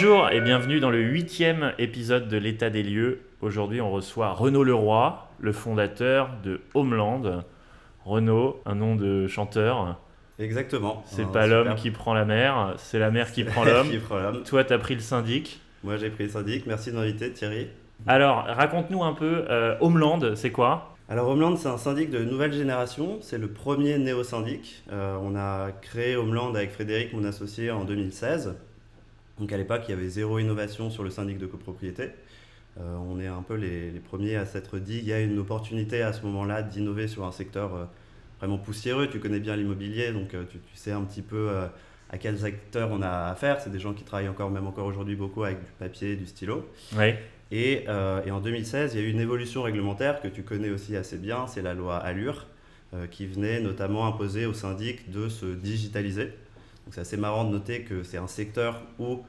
Bonjour et bienvenue dans le 8e épisode de l'état des lieux. Aujourd'hui, on reçoit Renaud Leroy, le fondateur de Homeland. Renaud, un nom de chanteur. Exactement. C'est pas l'homme qui prend la mer, c'est la mer qui prend l'homme. Qui prend l'homme. Toi, t'as pris le syndic. Moi, j'ai pris le syndic. Merci de m'inviter, Thierry. Alors, raconte-nous un peu, Homeland, c'est quoi? Alors, Homeland, c'est un syndic de nouvelle génération. C'est le premier néo-syndic. On a créé Homeland avec Frédéric, mon associé, en 2016. Donc, à l'époque, il y avait zéro innovation sur le syndic de copropriété. On est un peu les premiers à s'être dit il y a une opportunité à ce moment-là d'innover sur un secteur vraiment poussiéreux. Tu connais bien l'immobilier, donc tu sais un petit peu à quels acteurs on a affaire. C'est des gens qui travaillent même encore aujourd'hui beaucoup avec du papier, du stylo. Oui. Et en 2016, il y a eu une évolution réglementaire que tu connais aussi assez bien, c'est la loi Allure, qui venait notamment imposer aux syndics de se digitaliser. Donc c'est assez marrant de noter que c'est un secteur où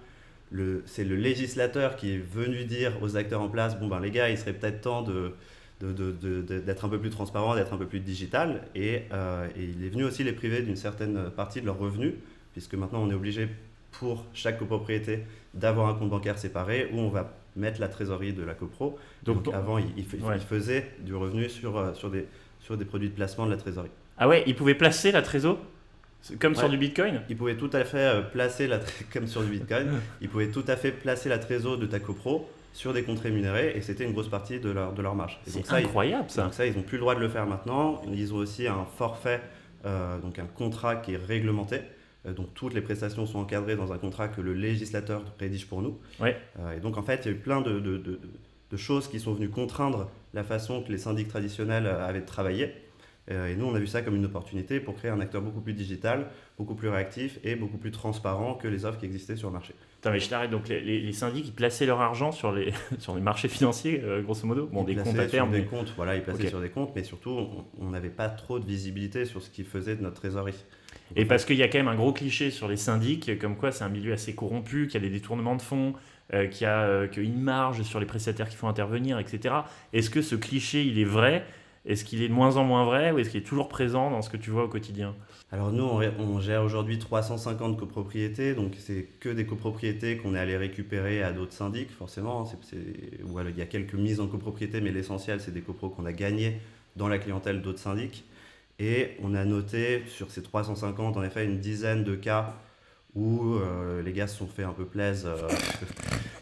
c'est le législateur qui est venu dire aux acteurs en place, bon ben les gars, il serait peut-être temps d'être un peu plus transparent, d'être un peu plus digital. Et il est venu aussi les priver d'une certaine partie de leurs revenus, puisque maintenant on est obligé pour chaque copropriété d'avoir un compte bancaire séparé où on va mettre la trésorerie de la copro. Donc avant, il faisait du revenu sur des produits de placement de la trésorerie. Ah ouais, il pouvait placer la trésor comme sur du Bitcoin? Il pouvait tout à fait placer comme sur du Bitcoin, il pouvait tout à fait placer la trésor de ta copro sur des comptes rémunérés et c'était une grosse partie de leur marge. Et c'est incroyable ça. Donc ça, ils n'ont plus le droit de le faire maintenant. Ils ont aussi un forfait, donc un contrat qui est réglementé. Donc toutes les prestations sont encadrées dans un contrat que le législateur rédige pour nous. Ouais. Et donc en fait, il y a eu plein de choses qui sont venues contraindre la façon que les syndics traditionnels avaient travaillé. Et nous, on a vu ça comme une opportunité pour créer un acteur beaucoup plus digital, beaucoup plus réactif et beaucoup plus transparent que les offres qui existaient sur le marché. Attends, mais je t'arrête. Donc les syndics, ils plaçaient leur argent sur les marchés financiers, grosso modo. Bon, des comptes à terme. Des comptes, voilà, ils plaçaient sur des comptes, mais surtout, on n'avait pas trop de visibilité sur ce qu'ils faisaient de notre trésorerie. Et parce qu'il y a quand même un gros cliché sur les syndics, comme quoi c'est un milieu assez corrompu, qu'il y a des détournements de fonds, qu'il y a une marge sur les prestataires qui font intervenir, etc. Est-ce que ce cliché, il est vrai ? Est-ce qu'il est de moins en moins vrai ou est-ce qu'il est toujours présent dans ce que tu vois au quotidien ? Alors nous, on gère aujourd'hui 350 copropriétés, donc c'est que des copropriétés qu'on est allé récupérer à d'autres syndics, forcément. Il y a quelques mises en copropriété, mais l'essentiel, c'est des copros qu'on a gagnés dans la clientèle d'autres syndics. Et on a noté sur ces 350, en effet, une dizaine de cas où les gars se sont fait un peu plaisir.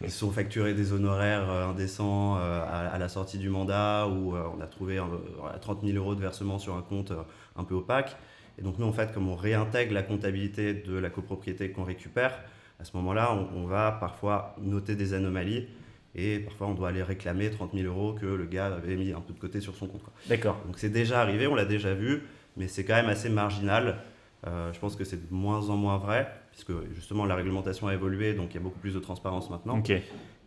Ils se sont facturés des honoraires indécents à la sortie du mandat, où on a trouvé 30 000 euros de versement sur un compte un peu opaque. Et donc nous, en fait, comme on réintègre la comptabilité de la copropriété qu'on récupère, à ce moment-là, on va parfois noter des anomalies et parfois on doit aller réclamer 30 000 euros que le gars avait mis un peu de côté sur son compte. D'accord. Donc c'est déjà arrivé, on l'a déjà vu, mais c'est quand même assez marginal. Je pense que c'est de moins en moins vrai, puisque justement la réglementation a évolué, donc il y a beaucoup plus de transparence maintenant. Okay.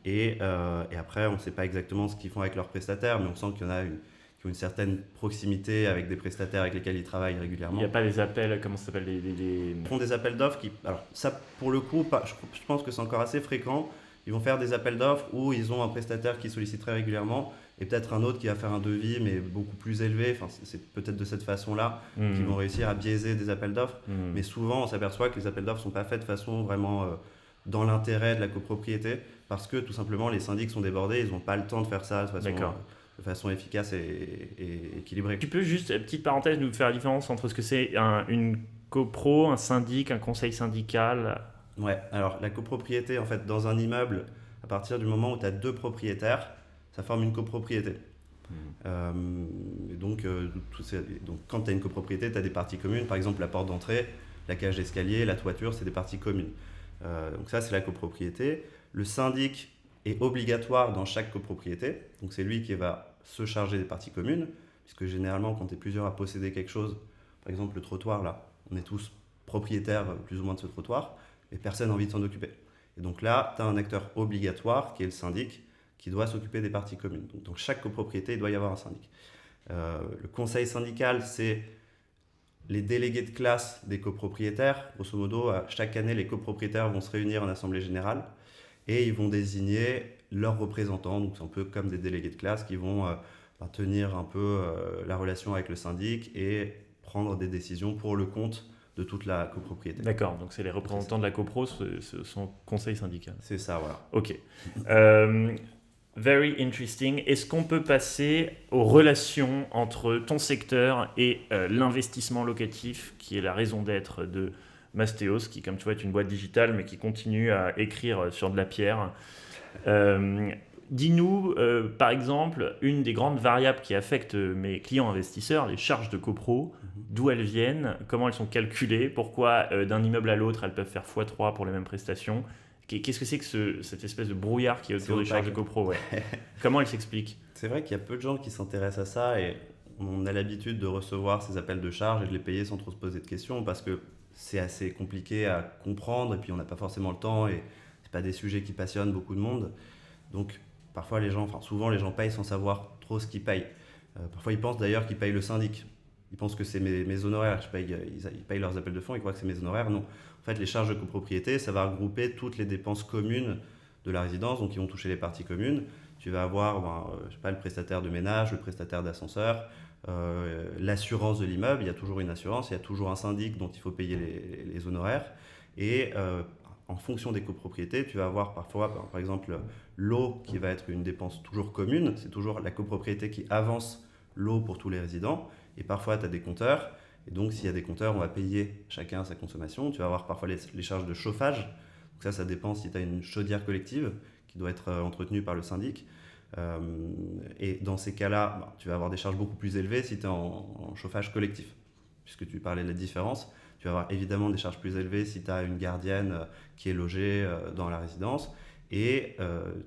Et après, on ne sait pas exactement ce qu'ils font avec leurs prestataires, mais on sent qu'il y en a qui ont une certaine proximité avec des prestataires avec lesquels ils travaillent régulièrement. Il n'y a pas des appels, comment ça s'appelle Ils font des appels d'offres alors ça, pour le coup, je pense que c'est encore assez fréquent. Ils vont faire des appels d'offres où ils ont un prestataire qui sollicite très régulièrement et peut-être un autre qui va faire un devis mais beaucoup plus élevé. Enfin, c'est peut-être de cette façon-là qu'ils vont réussir à biaiser des appels d'offres. Mais souvent, on s'aperçoit que les appels d'offres ne sont pas faits de façon vraiment dans l'intérêt de la copropriété parce que tout simplement, les syndics sont débordés, ils n'ont pas le temps de faire ça de façon efficace et équilibrée. Tu peux juste, petite parenthèse, nous faire la différence entre ce que c'est une copro, un syndic, un conseil syndical? Ouais, alors la copropriété, en fait, dans un immeuble, à partir du moment où tu as deux propriétaires, ça forme une copropriété. Donc, quand tu as une copropriété, tu as des parties communes, par exemple la porte d'entrée, la cage d'escalier, la toiture, c'est des parties communes. Donc ça, c'est la copropriété. Le syndic est obligatoire dans chaque copropriété, donc c'est lui qui va se charger des parties communes, puisque généralement, quand tu es plusieurs à posséder quelque chose, par exemple le trottoir, là, on est tous propriétaires plus ou moins de ce trottoir, et personne n'a envie de s'en occuper. Et donc là, tu as un acteur obligatoire, qui est le syndic, qui doit s'occuper des parties communes. Donc dans chaque copropriété, il doit y avoir un syndic. Le conseil syndical, c'est les délégués de classe des copropriétaires. Grosso modo, chaque année, les copropriétaires vont se réunir en assemblée générale et ils vont désigner leurs représentants. Donc c'est un peu comme des délégués de classe qui vont tenir un peu la relation avec le syndic et prendre des décisions pour le compte de toute la copropriété. D'accord, donc c'est les représentants de la copro, son conseil syndical. C'est ça, voilà. Ok. Very interesting. Est-ce qu'on peut passer aux relations entre ton secteur et l'investissement locatif, qui est la raison d'être de Mastéos, qui, comme tu vois, est une boîte digitale, mais qui continue à écrire sur de la pierre. Dis-nous, par exemple, une des grandes variables qui affectent mes clients investisseurs, les charges de copro, d'où elles viennent, comment elles sont calculées, pourquoi d'un immeuble à l'autre, elles peuvent faire x3 pour les mêmes prestations. Qu'est-ce que c'est que cette espèce de brouillard qui est autour des charges de copro Comment elle s'explique? C'est vrai qu'il y a peu de gens qui s'intéressent à ça et on a l'habitude de recevoir ces appels de charges et de les payer sans trop se poser de questions parce que c'est assez compliqué à comprendre et puis on n'a pas forcément le temps et c'est pas des sujets qui passionnent beaucoup de monde. Donc parfois souvent les gens payent sans savoir trop ce qu'ils payent. Parfois ils pensent d'ailleurs qu'ils payent le syndic. Ils pensent que c'est mes honoraires, ils payent leurs appels de fonds, ils croient que c'est mes honoraires. Non. En fait, les charges de copropriété, ça va regrouper toutes les dépenses communes de la résidence, donc qui vont toucher les parties communes. Tu vas avoir le prestataire de ménage, le prestataire d'ascenseur, l'assurance de l'immeuble. Il y a toujours une assurance, il y a toujours un syndic dont il faut payer les honoraires. Et en fonction des copropriétés, tu vas avoir parfois, par exemple, l'eau qui va être une dépense toujours commune. C'est toujours la copropriété qui avance l'eau pour tous les résidents. Et parfois, tu as des compteurs. Et donc, s'il y a des compteurs, on va payer chacun sa consommation. Tu vas avoir parfois les charges de chauffage. Donc ça dépend si tu as une chaudière collective qui doit être entretenue par le syndic. Et dans ces cas-là, tu vas avoir des charges beaucoup plus élevées si tu es en chauffage collectif. Puisque tu parlais de la différence, tu vas avoir évidemment des charges plus élevées si tu as une gardienne qui est logée dans la résidence. Et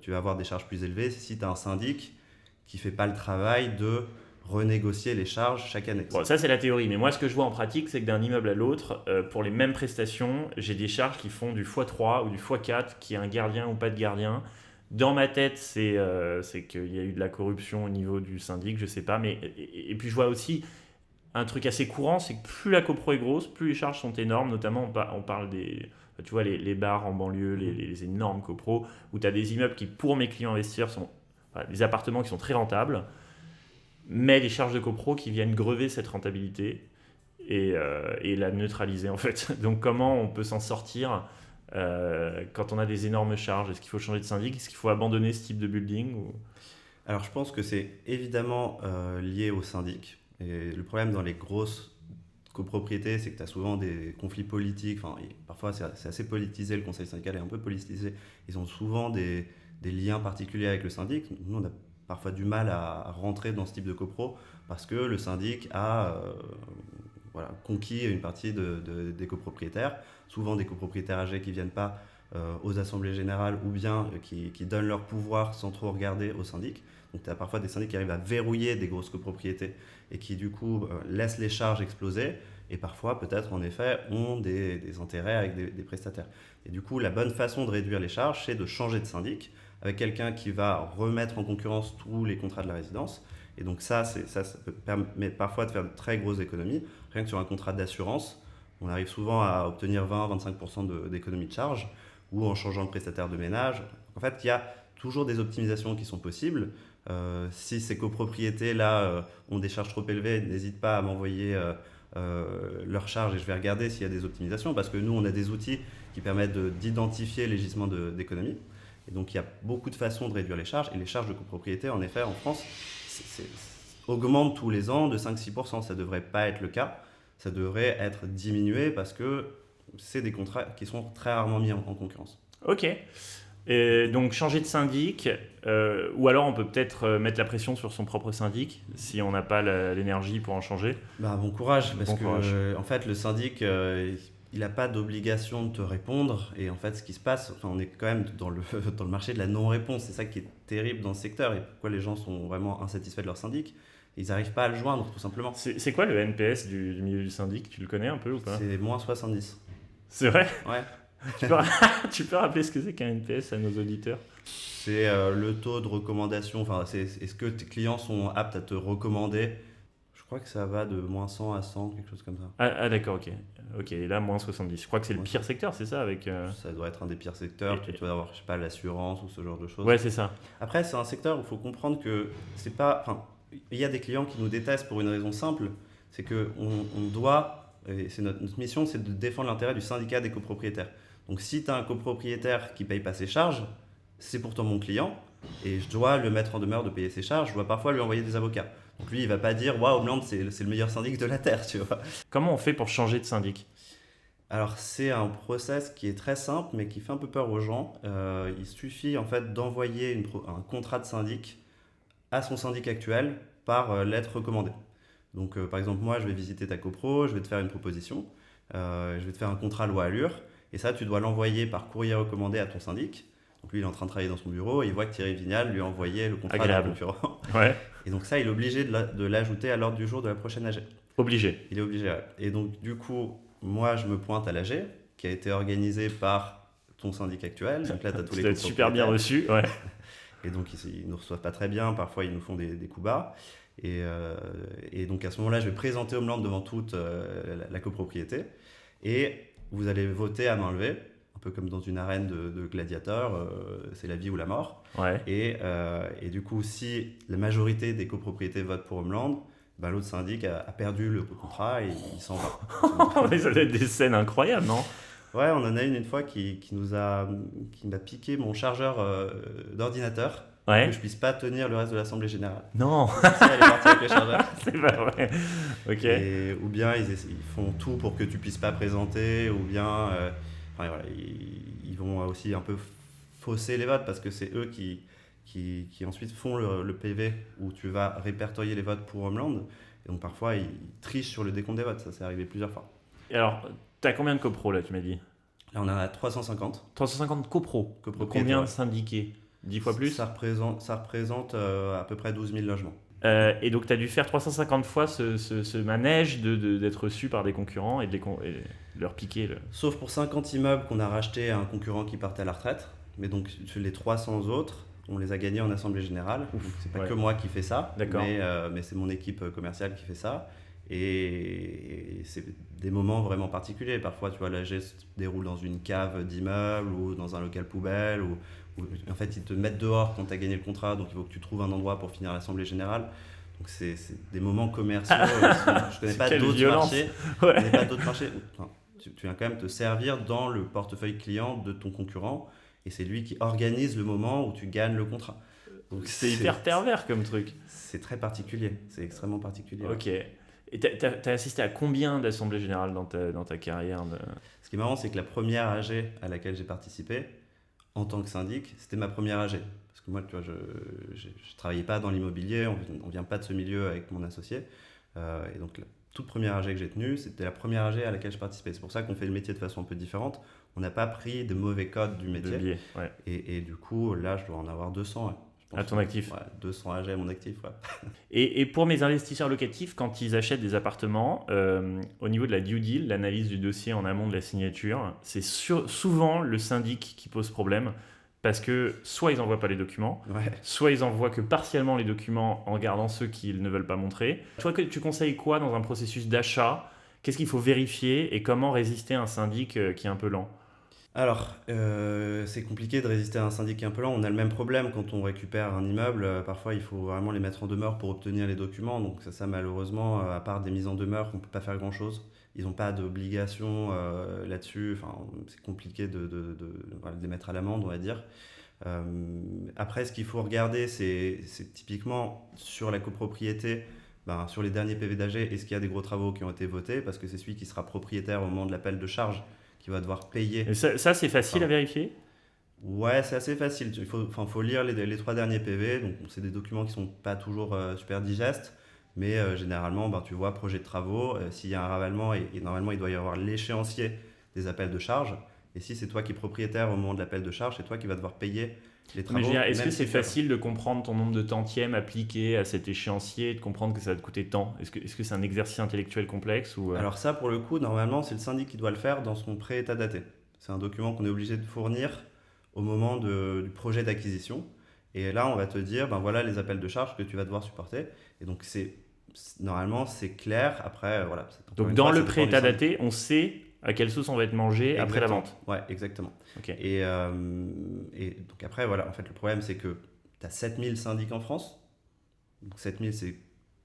tu vas avoir des charges plus élevées si tu as un syndic qui ne fait pas le travail de renégocier les charges chaque année. Bon, ça c'est la théorie, mais moi ce que je vois en pratique, c'est que d'un immeuble à l'autre, pour les mêmes prestations, j'ai des charges qui font du x3 ou du x4, qui est un gardien ou pas de gardien. Dans ma tête, c'est qu'il y a eu de la corruption au niveau du syndic, je sais pas, mais et puis je vois aussi un truc assez courant, c'est que plus la copro est grosse, plus les charges sont énormes, notamment on parle des... Tu vois, les bars en banlieue, les énormes copros, où tu as des immeubles qui, pour mes clients investisseurs, sont des appartements qui sont très rentables, mais les charges de copro qui viennent grever cette rentabilité et la neutraliser en fait. Donc comment on peut s'en sortir quand on a des énormes charges? Est-ce qu'il faut changer de syndic? Est-ce qu'il faut abandonner ce type de building Alors je pense que c'est évidemment lié au syndic. Et le problème dans les grosses copropriétés, c'est que tu as souvent des conflits politiques. Parfois c'est assez politisé, le conseil syndical est un peu politisé. Ils ont souvent des liens particuliers avec le syndic. Nous on a parfois du mal à rentrer dans ce type de copro parce que le syndic a conquis une partie des copropriétaires, souvent des copropriétaires âgés qui ne viennent pas aux assemblées générales ou bien qui donnent leur pouvoir sans trop regarder au syndic. Donc tu as parfois des syndics qui arrivent à verrouiller des grosses copropriétés et qui du coup laissent les charges exploser et parfois peut-être en effet ont des intérêts avec des prestataires. Et du coup la bonne façon de réduire les charges, c'est de changer de syndic avec quelqu'un qui va remettre en concurrence tous les contrats de la résidence. Et donc ça peut permettre parfois de faire de très grosses économies. Rien que sur un contrat d'assurance, on arrive souvent à obtenir 20-25% d'économie de charge, ou en changeant de prestataire de ménage. En fait, il y a toujours des optimisations qui sont possibles. Si ces copropriétés-là ont des charges trop élevées, n'hésite pas à m'envoyer leurs charges et je vais regarder s'il y a des optimisations, parce que nous, on a des outils qui permettent d'identifier les gisements d'économie. Et donc, il y a beaucoup de façons de réduire les charges. Et les charges de copropriété, en effet, en France, augmentent tous les ans de 5-6%. Ça ne devrait pas être le cas. Ça devrait être diminué parce que c'est des contrats qui sont très rarement mis en concurrence. Ok. Et donc, changer de syndic, ou alors on peut peut-être mettre la pression sur son propre syndic si on n'a pas l'énergie pour en changer. Bon courage, parce que en fait, le syndic... il n'a pas d'obligation de te répondre et en fait ce qui se passe, on est quand même dans le marché de la non-réponse, c'est ça qui est terrible dans le secteur et pourquoi les gens sont vraiment insatisfaits de leur syndic, ils n'arrivent pas à le joindre tout simplement. C'est quoi le NPS du milieu du syndic, tu le connais un peu ou pas? C'est moins 70. C'est vrai? Ouais. Tu peux rappeler ce que c'est qu'un NPS à nos auditeurs? C'est le taux de recommandation, est-ce que tes clients sont aptes à te recommander? Je crois que ça va de moins 100 à 100, quelque chose comme ça. Ah d'accord, ok, et là moins 70. Je crois que c'est le pire secteur, c'est ça avec Ça doit être un des pires secteurs, tu dois avoir, je sais pas, l'assurance ou ce genre de choses. Ouais, c'est ça. Après, c'est un secteur où il faut comprendre que c'est pas... il y a des clients qui nous détestent pour une raison simple, c'est qu'on doit et c'est notre mission, c'est de défendre l'intérêt du syndicat des copropriétaires. Donc si tu as un copropriétaire qui ne paye pas ses charges, c'est pourtant mon client, et je dois le mettre en demeure de payer ses charges, je dois parfois lui envoyer des avocats. Donc lui, il ne va pas dire « Waouh, Homeland, c'est le meilleur syndic de la Terre », tu vois. Comment on fait pour changer de syndic? Alors c'est un process qui est très simple, mais qui fait un peu peur aux gens. Il suffit en fait d'envoyer un contrat de syndic à son syndic actuel par lettre recommandée. Donc par exemple, moi, je vais visiter ta copro, je vais te faire une proposition, je vais te faire un contrat loi Allure, et ça, tu dois l'envoyer par courrier recommandé à ton syndic. Donc lui, il est en train de travailler dans son bureau, et il voit que Thierry Vignal lui a envoyé le contrat d'un concurrent. Ouais. Et donc ça, il est obligé de l'ajouter à l'ordre du jour de la prochaine AG. Obligé. Il est obligé, ouais. Et donc du coup, moi, je me pointe à l'AG, qui a été organisée par ton syndic actuel. Donc là, tu as tous les copropriétaires. Super bien reçu, ouais. Et donc, ils ne nous reçoivent pas très bien. Parfois, ils nous font des coups bas. Et donc, à ce moment-là, je vais présenter Homeland devant toute la copropriété. Et vous allez voter à main levée, un peu comme dans une arène de gladiateurs. C'est la vie ou la mort. Ouais. Et du coup, si la majorité des copropriétés votent pour Homeland, ben, l'autre syndic a perdu le contrat et il s'en va. Mais ça doit être des scènes incroyables, non? Ouais, on en a une fois qui m'a piqué mon chargeur d'ordinateur. Ouais. Que je puisse pas tenir le reste de l'Assemblée Générale. Non. Ça, elle est partie avec le chargeur. C'est pas vrai. Ok. Ou bien ils font tout pour que tu puisses pas présenter, ou bien enfin, voilà, ils vont aussi un peu fausser les votes parce que c'est eux qui ensuite font le PV où tu vas répertorier les votes pour Homeland. Et donc parfois ils trichent sur le décompte des votes, ça s'est arrivé plusieurs fois. Et alors, tu as combien de copros là, tu m'as dit? Là on en a 350. 350 copros. Combien de syndiqués? 10 fois plus? Ça représente à peu près 12 000 logements. Et donc, tu as dû faire 350 fois ce manège d'être reçu par des concurrents et de leur piquer. Sauf pour 50 immeubles qu'on a rachetés à un concurrent qui partait à la retraite. Mais donc, sur les 300 autres, on les a gagnés en Assemblée Générale. C'est pas que moi qui fais ça, mais c'est mon équipe commerciale qui fait ça. Et c'est des moments vraiment particuliers. Parfois, tu vois, la geste se déroule dans une cave d'immeuble ou dans un local poubelle. Ou en fait, ils te mettent dehors quand tu as gagné le contrat, donc il faut que tu trouves un endroit pour finir l'Assemblée Générale. Donc c'est des moments commerciaux. Je connais pas d'autres marchés. Ouais. Je connais pas d'autres marchés. Enfin, tu viens quand même te servir dans le portefeuille client de ton concurrent, et c'est lui qui organise le moment où tu gagnes le contrat. Donc c'est hyper pervers comme truc. C'est très particulier, c'est extrêmement particulier. Ok. Et t'as assisté à combien d'assemblées générales dans ta carrière Ce qui est marrant, c'est que la première AG à laquelle j'ai participé, en tant que syndic, c'était ma première AG. Parce que moi, tu vois, je ne travaillais pas dans l'immobilier, on ne vient pas de ce milieu avec mon associé. Et donc, la toute première AG que j'ai tenue, c'était la première AG à laquelle je participais. C'est pour ça qu'on fait le métier de façon un peu différente. On n'a pas pris de mauvais codes du métier. De biais, ouais. Et du coup, là, je dois en avoir 200. Ouais. À ton actif. Ouais, 200 AG à mon actif, ouais. Et pour mes investisseurs locatifs, quand ils achètent des appartements, au niveau de la due deal, l'analyse du dossier en amont de la signature, c'est souvent le syndic qui pose problème, parce que soit ils n'envoient pas les documents, soit ils envoient que partiellement les documents en gardant ceux qu'ils ne veulent pas montrer. Toi, tu conseilles quoi dans un processus d'achat? Qu'est-ce qu'il faut vérifier et comment résister à un syndic qui est un peu lent? Alors, c'est compliqué de résister à un syndic un peu lent. On a le même problème quand on récupère un immeuble. Parfois, il faut vraiment les mettre en demeure pour obtenir les documents. Donc ça malheureusement, à part des mises en demeure, on ne peut pas faire grand-chose. Ils n'ont pas d'obligation là-dessus. Enfin, c'est compliqué de les mettre à l'amende, on va dire. Après, ce qu'il faut regarder, c'est typiquement sur la copropriété, sur les derniers PV d'AG, est-ce qu'il y a des gros travaux qui ont été votés? Parce que c'est celui qui sera propriétaire au moment de l'appel de charge qui va devoir payer. Et ça c'est facile à vérifier? Ouais, c'est assez facile. Il faut lire les 3 derniers PV. Donc, c'est des documents qui ne sont pas toujours super digestes. Mais généralement, tu vois, projet de travaux, s'il y a un ravalement, et normalement, il doit y avoir l'échéancier des appels de charge. Et si c'est toi qui es propriétaire au moment de l'appel de charge, c'est toi qui vas devoir payer les travaux. Mais est-ce que c'est facile de comprendre ton nombre de tantièmes appliqué à cet échéancier et de comprendre que ça va te coûter tant? Est-ce que c'est un exercice intellectuel complexe ou Alors ça, pour le coup, normalement, c'est le syndic qui doit le faire dans son pré-état daté. C'est un document qu'on est obligé de fournir au moment du projet d'acquisition. Et là, on va te dire, voilà les appels de charge que tu vas devoir supporter. Et donc, normalement, c'est clair. Après, voilà. Donc, dans le pré-état daté, on sait à quelle sauce on va être mangé après la vente. Ouais, exactement. Okay. Et donc après, voilà, en fait, le problème, c'est que tu as 7000 syndics en France. Donc 7000, c'est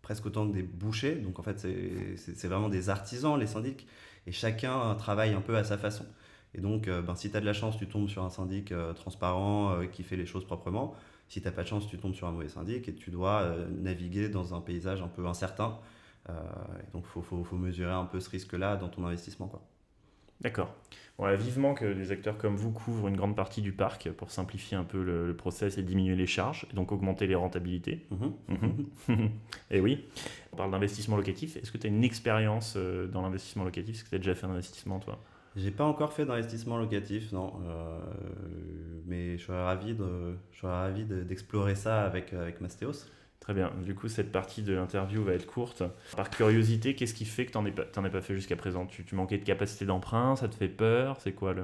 presque autant que des bouchers. Donc en fait, c'est vraiment des artisans, les syndics, et chacun travaille un peu à sa façon. Et donc, si tu as de la chance, tu tombes sur un syndic transparent qui fait les choses proprement. Si tu n'as pas de chance, tu tombes sur un mauvais syndic et tu dois naviguer dans un paysage un peu incertain. Et donc, il faut mesurer un peu ce risque-là dans ton investissement, quoi. D'accord. Bon, vivement que des acteurs comme vous couvrent une grande partie du parc pour simplifier un peu le process et diminuer les charges, et donc augmenter les rentabilités. Et oui, on parle d'investissement locatif. Est-ce que tu as une expérience dans l'investissement locatif? Est-ce que tu as déjà fait un investissement, toi? J'ai pas encore fait d'investissement locatif, non. Mais je serais ravi d'explorer ça avec Mastéos. Très bien. Du coup, cette partie de l'interview va être courte. Par curiosité, qu'est-ce qui fait que t'en aies pas fait jusqu'à présent? Tu manquais de capacité d'emprunt? Ça te fait peur? C'est quoi le...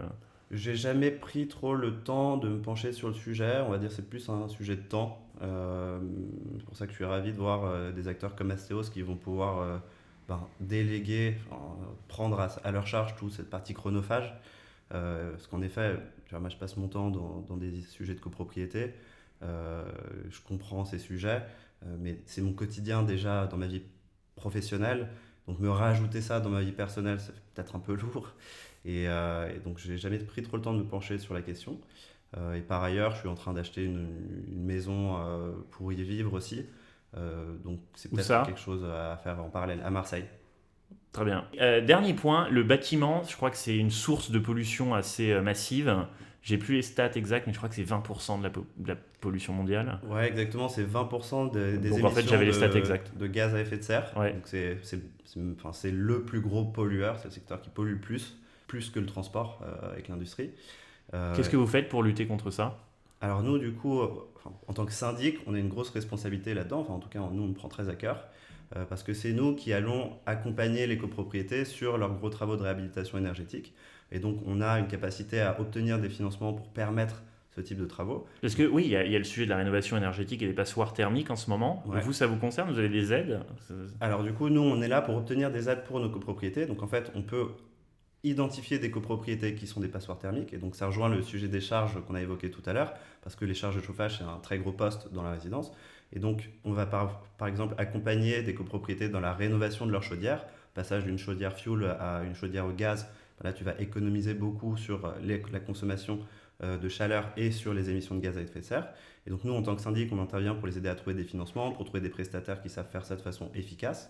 J'ai jamais pris trop le temps de me pencher sur le sujet. On va dire que c'est plus un sujet de temps. C'est pour ça que je suis ravi de voir des acteurs comme Mastéos qui vont pouvoir déléguer, prendre à leur charge toute cette partie chronophage. Parce qu'en effet, moi, je passe mon temps dans des sujets de copropriété. Je comprends ces sujets, mais c'est mon quotidien déjà dans ma vie professionnelle. Donc me rajouter ça dans ma vie personnelle, c'est peut-être un peu lourd. Et donc j'ai jamais pris trop le temps de me pencher sur la question. Et par ailleurs, je suis en train d'acheter une maison pour y vivre aussi. Donc c'est Où peut-être ça? quelque chose à faire en parallèle à Marseille. Très bien. Dernier point, le bâtiment, je crois que c'est une source de pollution assez massive. J'ai plus les stats exactes, mais je crois que c'est 20% de la pollution mondiale. Ouais, exactement, c'est 20% des Donc émissions en fait, j'avais les stats exactes. de gaz à effet de serre. Ouais. Donc c'est le plus gros pollueur, c'est le secteur qui pollue le plus que le transport avec l'industrie. Qu'est-ce que vous faites pour lutter contre ça? Alors nous, du coup, en tant que syndic, on a une grosse responsabilité là-dedans. Enfin, en tout cas, nous, on le prend très à cœur. Parce que c'est nous qui allons accompagner les copropriétés sur leurs gros travaux de réhabilitation énergétique. Et donc, on a une capacité à obtenir des financements pour permettre ce type de travaux. Parce que oui, il y a le sujet de la rénovation énergétique et des passoires thermiques en ce moment. Ouais. Vous, ça vous concerne? Vous avez des aides? Alors du coup, nous, on est là pour obtenir des aides pour nos copropriétés. Donc en fait, on peut identifier des copropriétés qui sont des passoires thermiques. Et donc ça rejoint le sujet des charges qu'on a évoqué tout à l'heure, parce que les charges de chauffage, c'est un très gros poste dans la résidence. Et donc, on va par exemple accompagner des copropriétés dans la rénovation de leur chaudière, passage d'une chaudière fuel à une chaudière au gaz. Là, tu vas économiser beaucoup sur la consommation de chaleur et sur les émissions de gaz à effet de serre. Et donc, nous, en tant que syndic, on intervient pour les aider à trouver des financements, pour trouver des prestataires qui savent faire ça de façon efficace.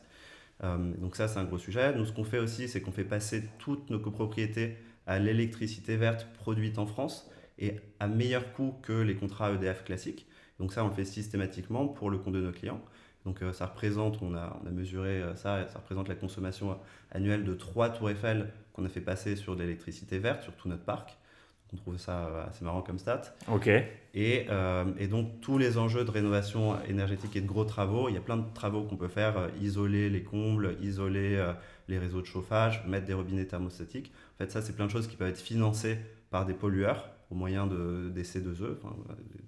Donc ça, c'est un gros sujet. Nous, ce qu'on fait aussi, c'est qu'on fait passer toutes nos copropriétés à l'électricité verte produite en France et à meilleur coût que les contrats EDF classiques. Donc ça, on le fait systématiquement pour le compte de nos clients. Donc ça représente, on a mesuré ça représente la consommation annuelle de 3 tours Eiffel qu'on a fait passer sur de l'électricité verte sur tout notre parc. On trouve ça assez marrant comme stat. Ok. Et donc tous les enjeux de rénovation énergétique et de gros travaux, il y a plein de travaux qu'on peut faire, isoler les combles, isoler les réseaux de chauffage, mettre des robinets thermostatiques. En fait, ça, c'est plein de choses qui peuvent être financées par des pollueurs au moyen des C2E, enfin,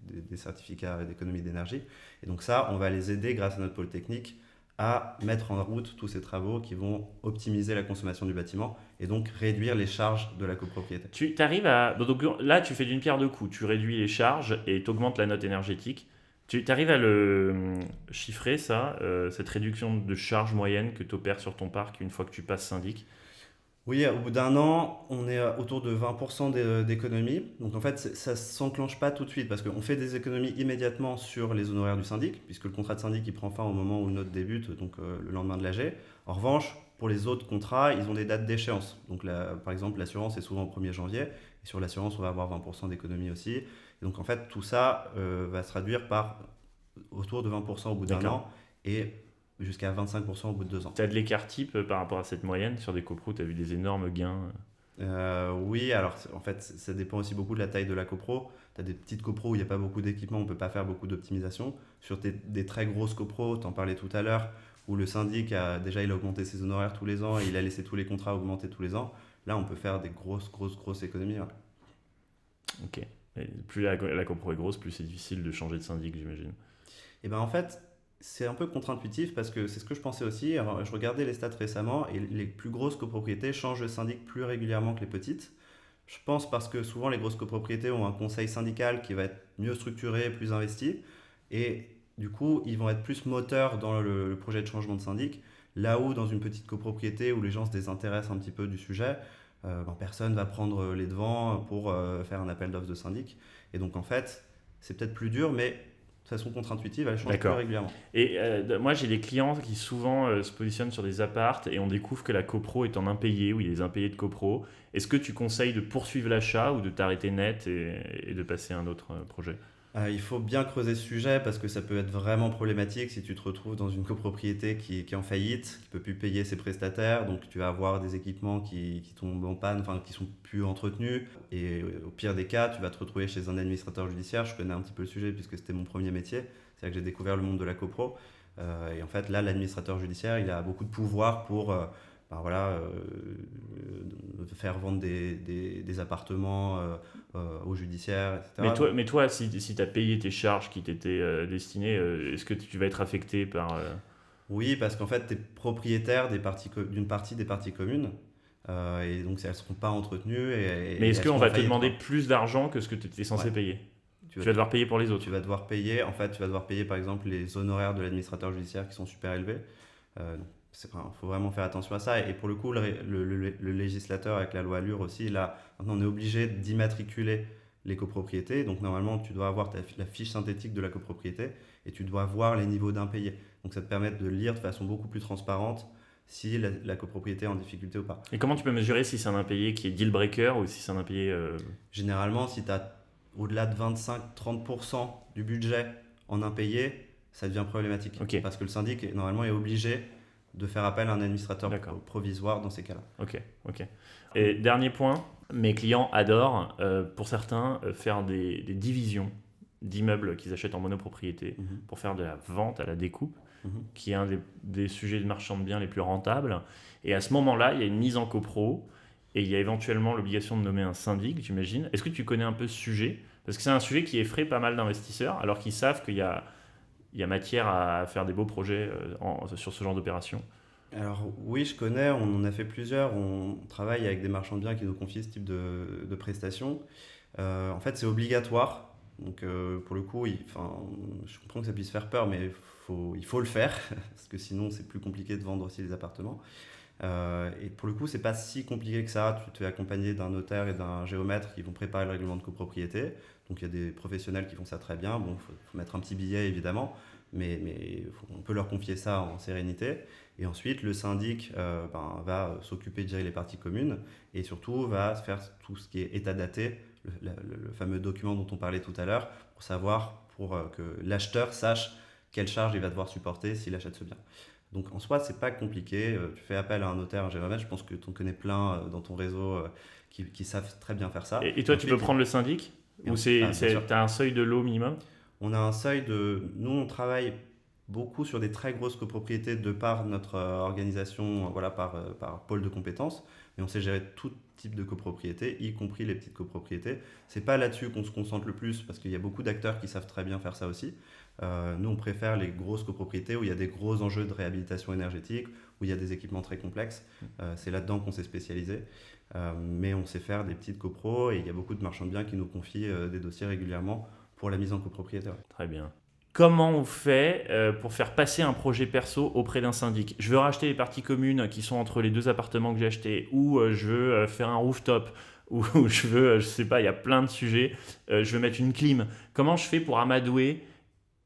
des certificats d'économie d'énergie. Et donc ça, on va les aider grâce à notre pôle technique à mettre en route tous ces travaux qui vont optimiser la consommation du bâtiment et donc réduire les charges de la copropriété. Tu arrives à... Donc là, tu fais d'une pierre deux coups. Tu réduis les charges et tu augmentes la note énergétique. Tu arrives à le chiffrer, ça, cette réduction de charge moyenne que tu opères sur ton parc une fois que tu passes syndic? Oui, au bout d'un an, on est autour de 20% d'économie. Donc en fait, ça ne s'enclenche pas tout de suite parce qu'on fait des économies immédiatement sur les honoraires du syndic, puisque le contrat de syndic il prend fin au moment où le note débute, donc le lendemain de l'AG. En revanche, pour les autres contrats, ils ont des dates d'échéance. Donc par exemple, l'assurance est souvent au 1er janvier. Et sur l'assurance, on va avoir 20% d'économie aussi. Et donc en fait, tout ça va se traduire par autour de 20% au bout d'un an. Et jusqu'à 25% au bout de 2 ans. Tu as de l'écart type par rapport à cette moyenne sur des copros? Tu as vu des énormes gains? Oui, alors en fait, ça dépend aussi beaucoup de la taille de la copro. Tu as des petites copros où il n'y a pas beaucoup d'équipement, on ne peut pas faire beaucoup d'optimisation. Sur des très grosses copros, tu en parlais tout à l'heure, où le syndic il a augmenté ses honoraires tous les ans et il a laissé tous les contrats augmenter tous les ans. Là, on peut faire des grosses économies. Ouais. Ok. Et plus la copro est grosse, plus c'est difficile de changer de syndic, j'imagine. Et ben en fait, c'est un peu contre-intuitif parce que c'est ce que je pensais aussi. Alors, je regardais les stats récemment et les plus grosses copropriétés changent de syndic plus régulièrement que les petites. Je pense parce que souvent les grosses copropriétés ont un conseil syndical qui va être mieux structuré, plus investi. Et du coup, ils vont être plus moteurs dans le projet de changement de syndic. Là où, dans une petite copropriété où les gens se désintéressent un petit peu du sujet, personne ne va prendre les devants pour faire un appel d'offres de syndic. Et donc, en fait, c'est peut-être plus dur, mais de façon contre-intuitive, elle change plus D'accord. régulièrement. Et moi, j'ai des clients qui souvent se positionnent sur des appartes et on découvre que la copro est en impayé ou il y a des impayés de copro. Est-ce que tu conseilles de poursuivre l'achat ou de t'arrêter net et de passer à un autre projet? Il faut bien creuser ce sujet parce que ça peut être vraiment problématique si tu te retrouves dans une copropriété qui est en faillite, qui ne peut plus payer ses prestataires, donc tu vas avoir des équipements qui tombent en panne, enfin qui sont plus entretenus, et au pire des cas, tu vas te retrouver chez un administrateur judiciaire. Je connais un petit peu le sujet puisque c'était mon premier métier, c'est là que j'ai découvert le monde de la copro, et en fait là, l'administrateur judiciaire, il a beaucoup de pouvoir pour faire vendre des appartements aux judiciaires, etc. Mais toi si tu as payé tes charges qui t'étaient destinées, est-ce que tu vas être affecté par... Oui, parce qu'en fait, tu es propriétaire d'une partie des parties communes, et donc elles ne seront pas entretenues. Mais Et est-ce elles qu'on seront va en te faillite, demander quoi. plus d'argent que ce que tu étais censé Ouais. payer? Tu Tu vas, vas devoir payer pour les autres. tu vas devoir payer, en fait, tu vas devoir payer par exemple les honoraires de l'administrateur judiciaire qui sont super élevés. Donc, faut vraiment faire attention à ça. Et pour le coup, le législateur, avec la loi Allure aussi, là, maintenant on est obligé d'immatriculer les copropriétés. Donc normalement, tu dois avoir la fiche synthétique de la copropriété et tu dois voir les niveaux d'impayés. Donc ça te permet de lire de façon beaucoup plus transparente si la copropriété est en difficulté ou pas. Et comment tu peux mesurer si c'est un impayé qui est deal breaker ou si c'est un impayé... Généralement, si tu as au-delà de 25-30% du budget en impayé, ça devient problématique. Ok. Parce que le syndic, normalement, est obligé de faire appel à un administrateur D'accord. provisoire dans ces cas-là. Ok. Et dernier point, mes clients adorent, pour certains, faire des divisions d'immeubles qu'ils achètent en monopropriété Mhm. pour faire de la vente à la découpe, Mhm. qui est un des sujets de marchand de biens les plus rentables. Et à ce moment-là, il y a une mise en copro et il y a éventuellement l'obligation de nommer un syndic, j'imagine. Est-ce que tu connais un peu ce sujet? Parce que c'est un sujet qui effraie pas mal d'investisseurs, alors qu'ils savent qu'il y a matière à faire des beaux projets sur ce genre d'opération. Alors oui, je connais, on en a fait plusieurs. On travaille avec des marchands de biens qui nous confient ce type de prestations. En fait, c'est obligatoire. Donc pour le coup, je comprends que ça puisse faire peur, mais il faut le faire, parce que sinon c'est plus compliqué de vendre aussi les appartements. Et pour le coup, c'est pas si compliqué que ça. Tu te fais accompagner d'un notaire et d'un géomètre qui vont préparer le règlement de copropriété. Donc il y a des professionnels qui font ça très bien. Bon, faut mettre un petit billet évidemment, mais on peut leur confier ça en sérénité. Et ensuite, le syndic va s'occuper de gérer les parties communes et surtout va faire tout ce qui est état daté, le fameux document dont on parlait tout à l'heure, pour que l'acheteur sache quelle charge il va devoir supporter s'il achète ce bien. Donc en soi, c'est pas compliqué. Tu fais appel à un notaire, un géomètre. Je pense que tu en connais plein dans ton réseau qui savent très bien faire ça. Et toi, tu peux prendre le syndic? Ou bien sûr. tu as un seuil de lot minimum? On a un seuil de... Nous, on travaille beaucoup sur des très grosses copropriétés de par notre organisation, par pôle de compétences. Mais on sait gérer tout type de copropriété, y compris les petites copropriétés. C'est pas là-dessus qu'on se concentre le plus parce qu'il y a beaucoup d'acteurs qui savent très bien faire ça aussi. Nous, on préfère les grosses copropriétés où il y a des gros enjeux de réhabilitation énergétique, où il y a des équipements très complexes. C'est là-dedans qu'on s'est spécialisé. Mais on sait faire des petites copros et il y a beaucoup de marchands de biens qui nous confient des dossiers régulièrement pour la mise en copropriété. Ouais. Très bien. Comment on fait pour faire passer un projet perso auprès d'un syndic? Je veux racheter les parties communes qui sont entre les deux appartements que j'ai achetés, ou je veux faire un rooftop, ou je veux, je sais pas, il y a plein de sujets. Je veux mettre une clim. Comment je fais pour amadouer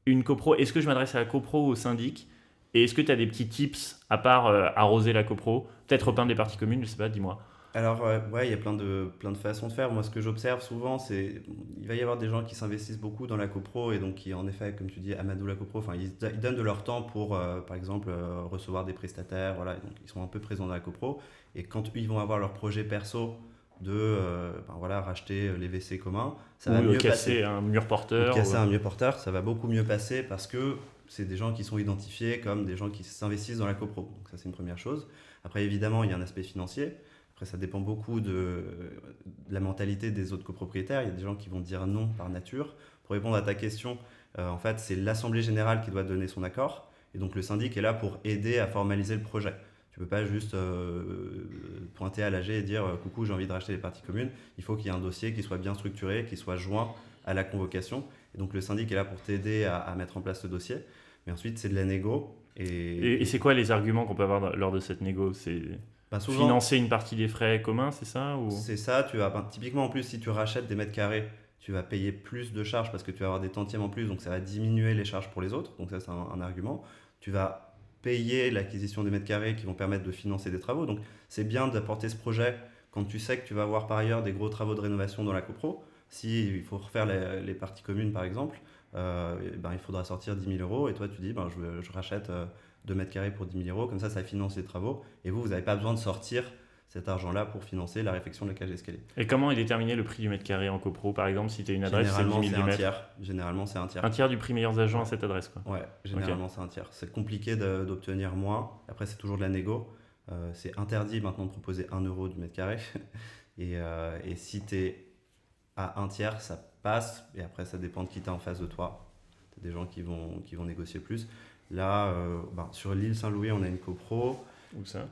une copro? Est-ce que je m'adresse à la copro ou au syndic? Et est-ce que tu as des petits tips à part arroser la copro? Peut-être repeindre les parties communes, je sais pas, dis-moi. Alors, ouais, il y a plein de façons de faire. Moi, ce que j'observe souvent, c'est il va y avoir des gens qui s'investissent beaucoup dans la copro et donc qui, en effet, comme tu dis, amadouent la copro. Enfin, ils donnent de leur temps pour, par exemple, recevoir des prestataires. Voilà, donc ils sont un peu présents dans la copro. Et quand ils vont avoir leur projet perso de racheter les WC communs, ça va mieux casser passer. un mur porteur. Ou casser un mur porteur, ça va beaucoup mieux passer parce que c'est des gens qui sont identifiés comme des gens qui s'investissent dans la copro. Donc ça, c'est une première chose. Après, évidemment, il y a un aspect financier. Après, ça dépend beaucoup de la mentalité des autres copropriétaires. Il y a des gens qui vont dire non par nature. Pour répondre à ta question, en fait, c'est l'Assemblée générale qui doit donner son accord. Et donc, le syndic est là pour aider à formaliser le projet. Tu ne peux pas juste pointer à l'AG et dire « Coucou, j'ai envie de racheter les parties communes ». Il faut qu'il y ait un dossier qui soit bien structuré, qui soit joint à la convocation. Et donc le syndic est là pour t'aider à mettre en place ce dossier. Mais ensuite, c'est de la négo. Et c'est quoi les arguments qu'on peut avoir lors de cette négo? C'est souvent, financer une partie des frais communs, c'est ça ou... C'est ça. Typiquement, en plus, si tu rachètes des mètres carrés, tu vas payer plus de charges parce que tu vas avoir des tantièmes en plus. Donc ça va diminuer les charges pour les autres. Donc ça, c'est un argument. Tu vas payer l'acquisition des mètres carrés qui vont permettre de financer des travaux. Donc c'est bien d'apporter ce projet quand tu sais que tu vas avoir par ailleurs des gros travaux de rénovation dans la copro. Si il faut refaire les parties communes par exemple, il faudra sortir 10 000 euros et toi tu dis je rachète 2 mètres carrés pour 10 000 euros, comme ça finance les travaux et vous n'avez pas besoin de sortir cet argent-là pour financer la réfection de la cage d'escalier. Et comment est déterminé le prix du mètre carré en copro? Par exemple, si tu as une adresse, c'est 10 000 du mètre. Généralement, c'est un tiers. Un tiers du prix meilleurs agents à cette adresse, quoi. Ouais, généralement, c'est un tiers. C'est compliqué d'obtenir moins. Après, c'est toujours de la négo. C'est interdit maintenant de proposer 1 euro du mètre carré. Et si tu es à un tiers, ça passe. Et après, ça dépend de qui tu as en face de toi. Tu as des gens qui vont négocier plus. Là, sur l'île Saint-Louis, on a une copro. Où ça?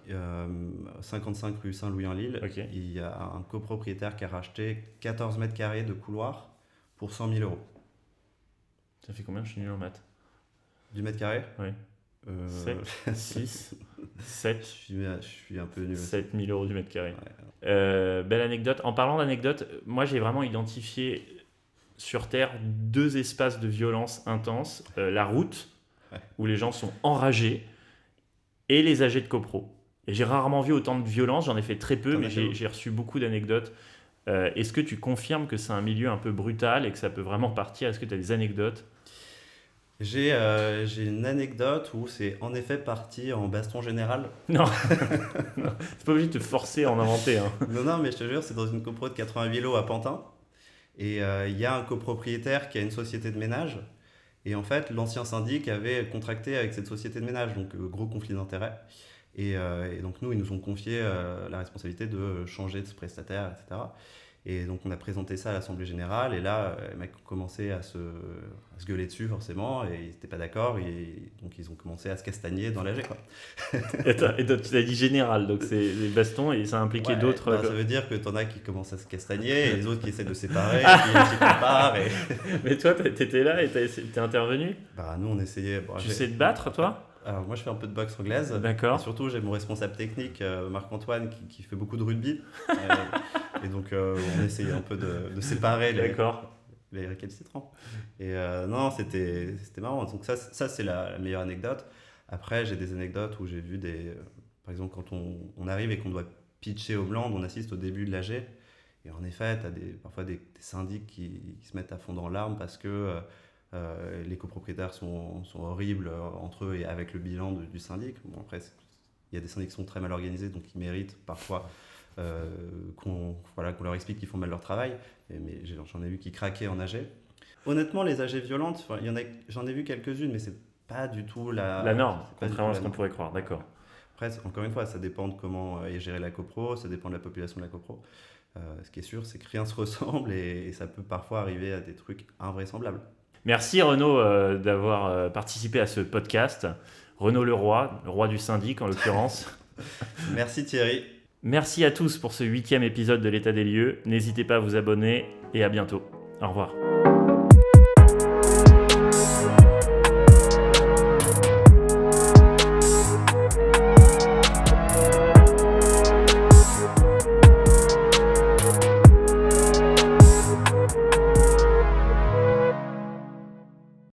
55 rue Saint-Louis en Lille. Okay. Il y a un copropriétaire qui a racheté 14 mètres carrés de couloir pour 100 000 euros. Ça fait combien? Je suis nul en maths. Du mètre carré? Oui. 7, 6, 7. Je suis un peu nul. 7 000 euros du mètre carré. Ouais. Belle anecdote. En parlant d'anecdote, moi j'ai vraiment identifié sur Terre 2 espaces de violence intense. La route, où les gens sont enragés, et les AG de copro. Et j'ai rarement vu autant de violence, j'en ai fait très peu, mais j'ai reçu beaucoup d'anecdotes. Est-ce que tu confirmes que c'est un milieu un peu brutal et que ça peut vraiment partir? Est-ce que tu as des anecdotes? J'ai une anecdote où c'est en effet parti en baston général. Non, non, c'est pas obligé de te forcer à en inventer. Hein. Non, mais je te jure, c'est dans une copro de 88 lots à Pantin. Et il y a un copropriétaire qui a une société de ménage. Et en fait, l'ancien syndic avait contracté avec cette société de ménage, donc gros conflit d'intérêts. Et donc nous, ils nous ont confié la responsabilité de changer de prestataire, etc. Et donc on a présenté ça à l'Assemblée Générale, et là, les mecs ont commencé à se gueuler dessus forcément, et ils n'étaient pas d'accord, et donc ils ont commencé à se castagner dans l'AG, quoi. Et donc tu as dit général, donc c'est les bastons, et ça a impliqué d'autres... Ça veut dire que t'en as qui commencent à se castagner, et les autres qui essaient de se séparer, qui comparent. Et... Mais toi, t'étais là et t'es intervenu? Nous on essayait... Tu sais te battre, toi? Alors moi je fais un peu de boxe anglaise. D'accord. Et surtout j'ai mon responsable technique Marc-Antoine qui fait beaucoup de rugby. Et donc on essayait un peu de séparer les récalcitrants. Et non, c'était marrant. Donc ça c'est la meilleure anecdote. Après j'ai des anecdotes où j'ai vu par exemple quand on arrive et qu'on doit pitcher au Bland, on assiste au début de l'AG. Et en effet tu as parfois des syndics qui se mettent à fond dans l'arme parce que... les copropriétaires sont horribles entre eux et avec le bilan du syndic. Bon, après, il y a des syndics qui sont très mal organisés, donc ils méritent parfois qu'on leur explique qu'ils font mal leur travail. Mais j'en ai vu qui craquaient en AG. Honnêtement, les AG violentes, j'en ai vu quelques-unes, mais c'est pas du tout la norme, contrairement à ce qu'on pourrait croire. D'accord. Après, encore une fois, ça dépend de comment est gérée la copro, ça dépend de la population de la copro. Ce qui est sûr, c'est que rien se ressemble et ça peut parfois arriver à des trucs invraisemblables. Merci Renaud d'avoir participé à ce podcast. Renaud le roi du syndic en l'occurrence. Merci Thierry. Merci à tous pour ce 8e épisode de l'état des lieux. N'hésitez pas à vous abonner et à bientôt. Au revoir.